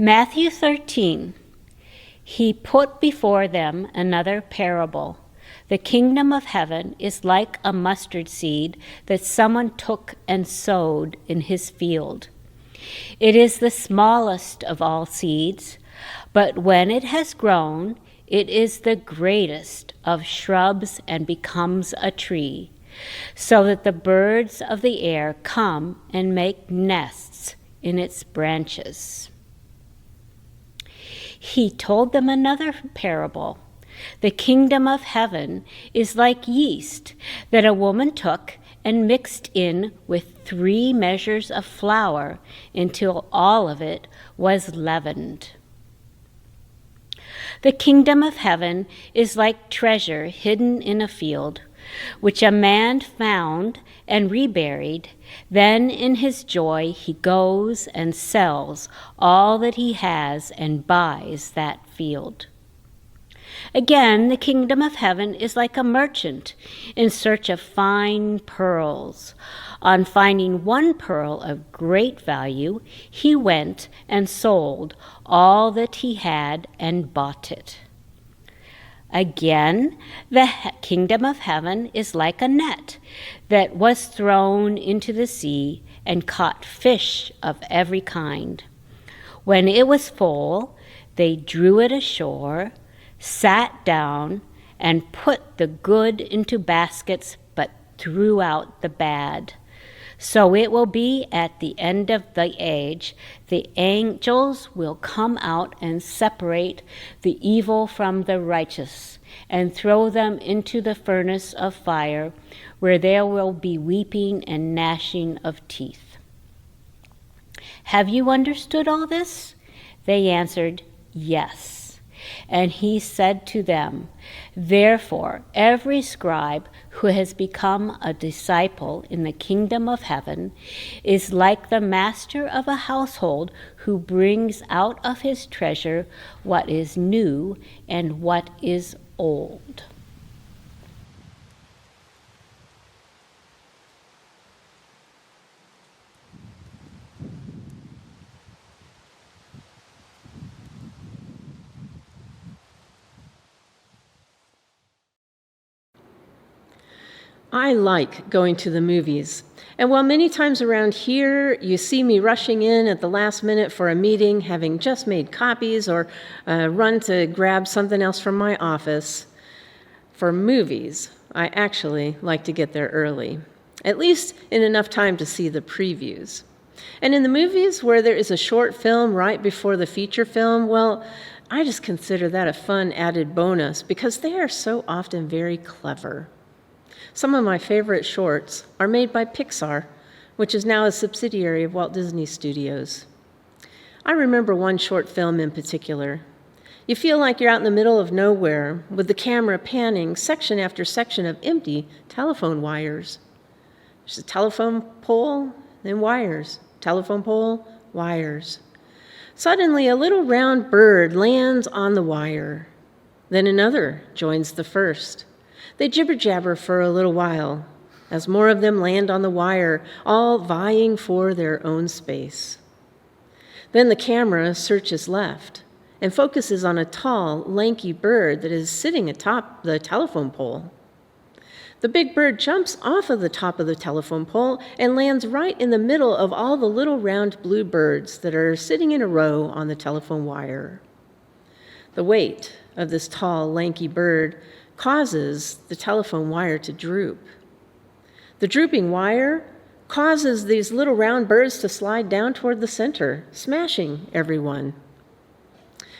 Matthew 13. He put before them another parable. The kingdom of heaven is like a mustard seed that someone took and sowed in his field. It is the smallest of all seeds, but when it has grown, it is the greatest of shrubs and becomes a tree, so that the birds of the air come and make nests in its branches. He told them another parable. The kingdom of heaven is like yeast that a woman took and mixed in with 3 measures of flour until all of it was leavened. The kingdom of heaven is like treasure hidden in a field, which a man found and reburied. Then in his joy he goes and sells all that he has and buys that field. Again, the kingdom of heaven is like a merchant in search of fine pearls. On finding one pearl of great value, he went and sold all that he had and bought it. Again, the kingdom of heaven is like a net that was thrown into the sea and caught fish of every kind. When it was full, they drew it ashore, sat down, and put the good into baskets, but threw out the bad. So it will be at the end of the age. The angels will come out and separate the evil from the righteous and throw them into the furnace of fire, where there will be weeping and gnashing of teeth. Have you understood all this? They answered, yes. And he said to them, therefore, every scribe who has become a disciple in the kingdom of heaven is like the master of a household who brings out of his treasure what is new and what is old. I like going to the movies. And while many times around here you see me rushing in at the last minute for a meeting, having just made copies or run to grab something else from my office, for movies, I actually like to get there early, at least in enough time to see the previews. And in the movies where there is a short film right before the feature film, well, I just consider that a fun added bonus because they are so often very clever. Some of my favorite shorts are made by Pixar, which is now a subsidiary of Walt Disney Studios. I remember one short film in particular. You feel like you're out in the middle of nowhere with the camera panning section after section of empty telephone wires. There's a telephone pole, then wires. Telephone pole, wires. Suddenly, a little round bird lands on the wire. Then another joins the first. They jibber-jabber for a little while as more of them land on the wire, all vying for their own space. Then the camera searches left and focuses on a tall, lanky bird that is sitting atop the telephone pole. The big bird jumps off of the top of the telephone pole and lands right in the middle of all the little round blue birds that are sitting in a row on the telephone wire. The weight of this tall, lanky bird causes the telephone wire to droop. The drooping wire causes these little round birds to slide down toward the center, smashing everyone.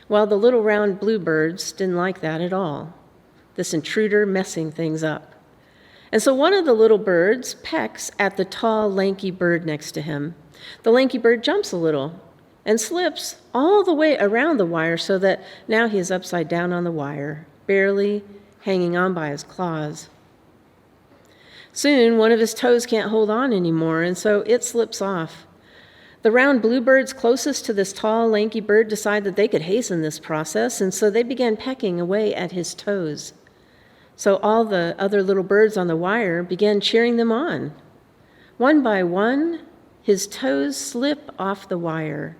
Well, the little round blue birds didn't like that at all, this intruder messing things up. And so one of the little birds pecks at the tall, lanky bird next to him. The lanky bird jumps a little and slips all the way around the wire so that now he is upside down on the wire, barely hanging on by his claws. Soon, one of his toes can't hold on anymore, and so it slips off. The round bluebirds closest to this tall, lanky bird decide that they could hasten this process, and so they began pecking away at his toes. So all the other little birds on the wire began cheering them on. One by one, his toes slip off the wire,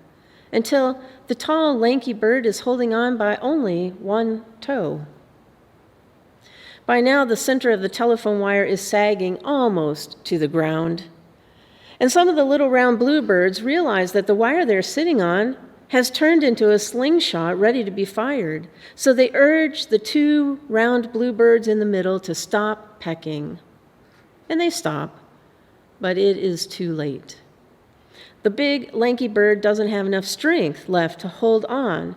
until the tall, lanky bird is holding on by only one toe. By now, the center of the telephone wire is sagging almost to the ground. And some of the little round bluebirds realize that the wire they're sitting on has turned into a slingshot ready to be fired. So they urge the two round bluebirds in the middle to stop pecking. And they stop, but it is too late. The big, lanky bird doesn't have enough strength left to hold on.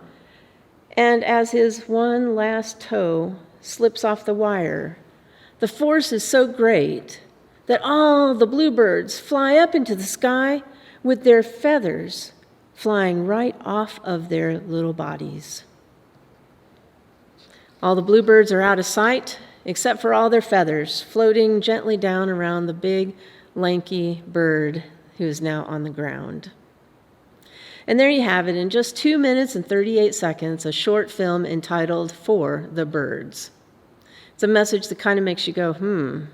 And as his one last toe slips off the wire, the force is so great that all the bluebirds fly up into the sky with their feathers flying right off of their little bodies. All the bluebirds are out of sight, except for all their feathers floating gently down around the big, lanky bird who is now on the ground. And there you have it, in just 2 minutes and 38 seconds, a short film entitled For the Birds. It's a message that kind of makes you go,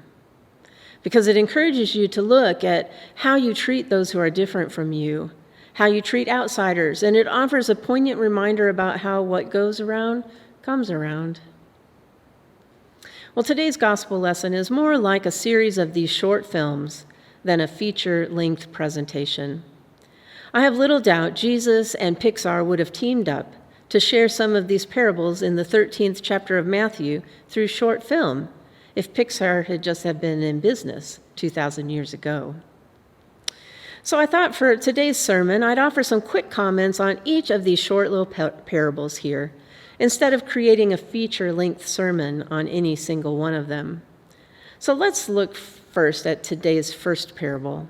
because it encourages you to look at how you treat those who are different from you, how you treat outsiders, and it offers a poignant reminder about how what goes around comes around. Well, today's gospel lesson is more like a series of these short films than a feature-length presentation. I have little doubt Jesus and Pixar would have teamed up to share some of these parables in the 13th chapter of Matthew through short film, if Pixar had just been in business 2,000 years ago. So I thought for today's sermon, I'd offer some quick comments on each of these short little parables here, instead of creating a feature-length sermon on any single one of them. So let's look first at today's first parable.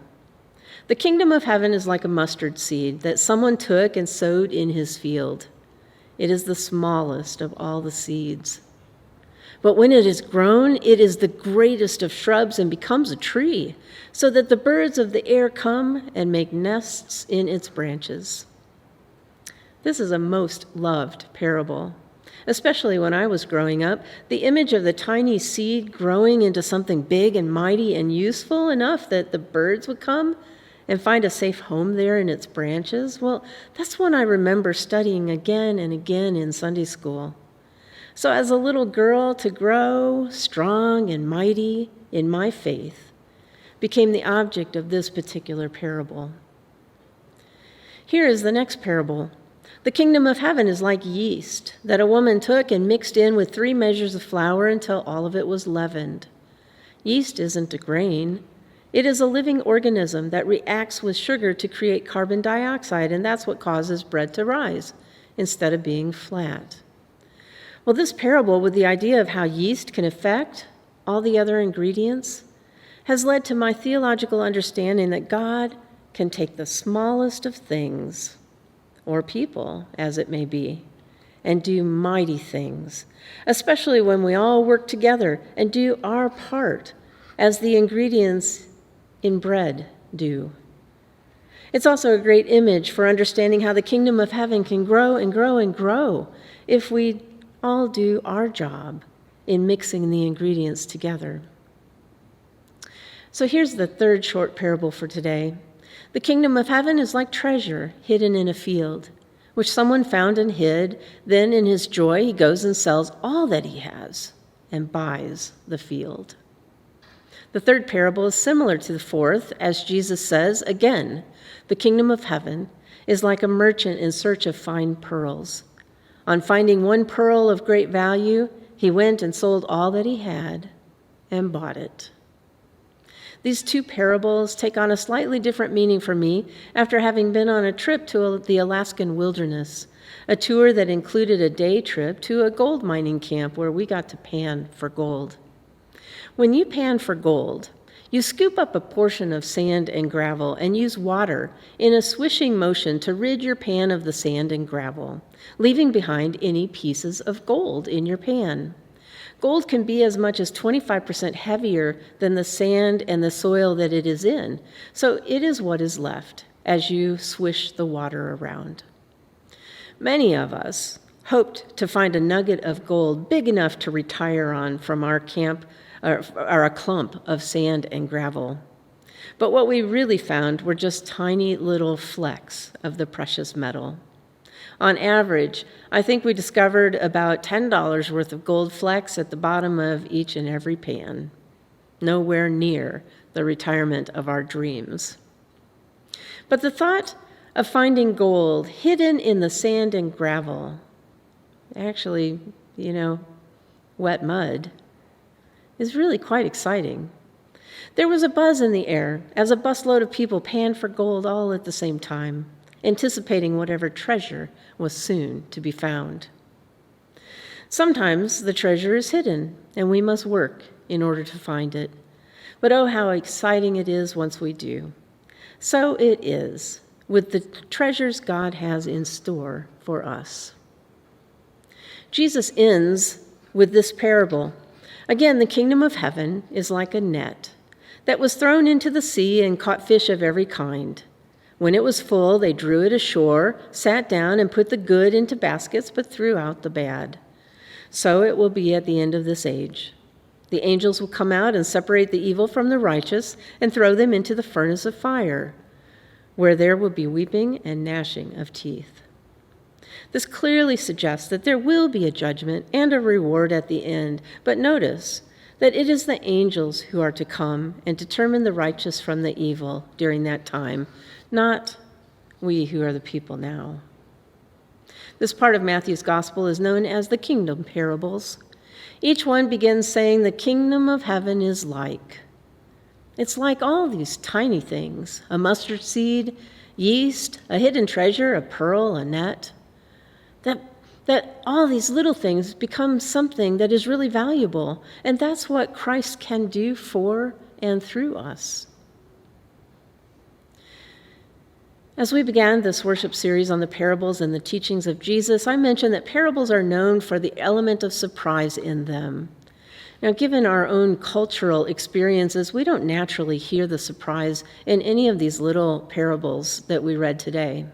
The kingdom of heaven is like a mustard seed that someone took and sowed in his field. It is the smallest of all the seeds. But when it is grown, it is the greatest of shrubs and becomes a tree, so that the birds of the air come and make nests in its branches. This is a most loved parable. Especially when I was growing up, the image of the tiny seed growing into something big and mighty and useful enough that the birds would come and find a safe home there in its branches, well, that's one I remember studying again and again in Sunday school. So as a little girl, to grow strong and mighty in my faith became the object of this particular parable. Here is the next parable. The kingdom of heaven is like yeast that a woman took and mixed in with 3 measures of flour until all of it was leavened. Yeast isn't a grain. It is a living organism that reacts with sugar to create carbon dioxide, and that's what causes bread to rise instead of being flat. Well, this parable, with the idea of how yeast can affect all the other ingredients, has led to my theological understanding that God can take the smallest of things, or people, as it may be, and do mighty things, especially when we all work together and do our part as the ingredients in bread do. It's also a great image for understanding how the kingdom of heaven can grow and grow and grow if we all do our job in mixing the ingredients together. So here's the third short parable for today. The kingdom of heaven is like treasure hidden in a field, which someone found and hid. Then in his joy, he goes and sells all that he has and buys the field. The third parable is similar to the fourth, as Jesus says, again, the kingdom of heaven is like a merchant in search of fine pearls. On finding one pearl of great value, he went and sold all that he had and bought it. These two parables take on a slightly different meaning for me after having been on a trip to the Alaskan wilderness, a tour that included a day trip to a gold mining camp where we got to pan for gold. When you pan for gold, you scoop up a portion of sand and gravel and use water in a swishing motion to rid your pan of the sand and gravel, leaving behind any pieces of gold in your pan. Gold can be as much as 25% heavier than the sand and the soil that it is in, so it is what is left as you swish the water around. Many of us hoped to find a nugget of gold big enough to retire on from our camp or a clump of sand and gravel. But what we really found were just tiny little flecks of the precious metal. On average, I think we discovered about $10 worth of gold flecks at the bottom of each and every pan. Nowhere near the retirement of our dreams. But the thought of finding gold hidden in the sand and gravel, actually, wet mud, is really quite exciting. There was a buzz in the air as a busload of people panned for gold all at the same time, anticipating whatever treasure was soon to be found. Sometimes the treasure is hidden, and we must work in order to find it. But oh, how exciting it is once we do. So it is with the treasures God has in store for us. Jesus ends with this parable. Again, the kingdom of heaven is like a net that was thrown into the sea and caught fish of every kind. When it was full, they drew it ashore, sat down, and put the good into baskets, but threw out the bad. So it will be at the end of this age. The angels will come out and separate the evil from the righteous and throw them into the furnace of fire, where there will be weeping and gnashing of teeth. This clearly suggests that there will be a judgment and a reward at the end, but notice that it is the angels who are to come and determine the righteous from the evil during that time, not we who are the people now. This part of Matthew's gospel is known as the kingdom parables. Each one begins saying the kingdom of heaven is like. It's like all these tiny things, a mustard seed, yeast, a hidden treasure, a pearl, a net, that all these little things become something that is really valuable. And that's what Christ can do for and through us. As we began this worship series on the parables and the teachings of Jesus, I mentioned that parables are known for the element of surprise in them. Now, given our own cultural experiences, we don't naturally hear the surprise in any of these little parables that we read today.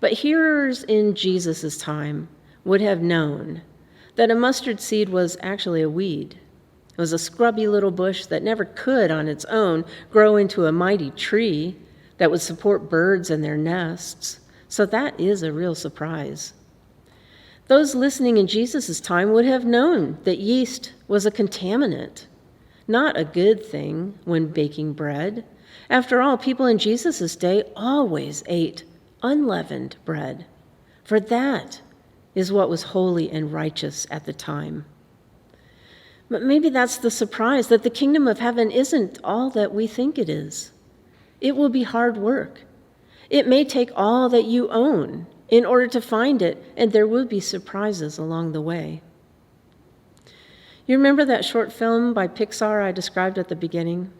But hearers in Jesus' time would have known that a mustard seed was actually a weed. It was a scrubby little bush that never could on its own grow into a mighty tree that would support birds and their nests. So that is a real surprise. Those listening in Jesus' time would have known that yeast was a contaminant, not a good thing when baking bread. After all, people in Jesus' day always ate unleavened bread, for that is what was holy and righteous at the time. But maybe that's the surprise, that the kingdom of heaven isn't all that we think it is. It will be hard work. It may take all that you own in order to find it, and there will be surprises along the way. You remember that short film by Pixar I described at the beginning?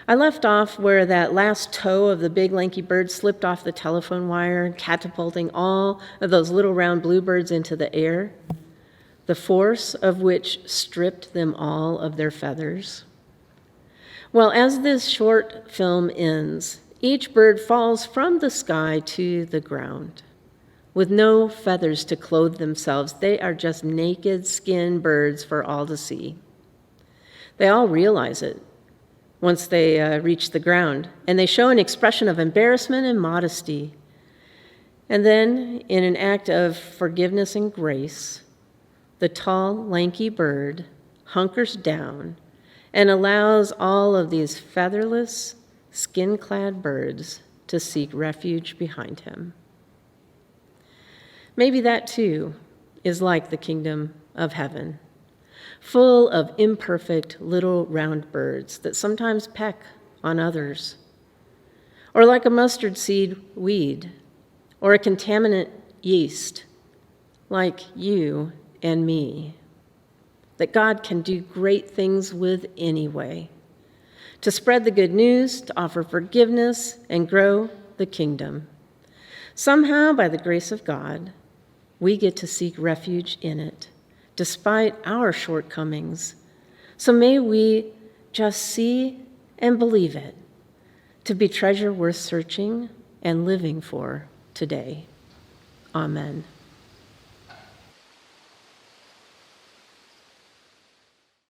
I left off where that last toe of the big lanky bird slipped off the telephone wire, catapulting all of those little round bluebirds into the air, the force of which stripped them all of their feathers. Well, as this short film ends, each bird falls from the sky to the ground. With no feathers to clothe themselves, they are just naked skin birds for all to see. They all realize it once they reach the ground, and they show an expression of embarrassment and modesty. And then, in an act of forgiveness and grace, the tall, lanky bird hunkers down and allows all of these featherless, skin-clad birds to seek refuge behind him. Maybe that too is like the kingdom of heaven, full of imperfect little round birds that sometimes peck on others, or like a mustard seed weed, or a contaminant yeast, like you and me, that God can do great things with anyway, to spread the good news, to offer forgiveness, and grow the kingdom. Somehow, by the grace of God, we get to seek refuge in it, despite our shortcomings. So may we just see and believe it to be treasure worth searching and living for today. Amen.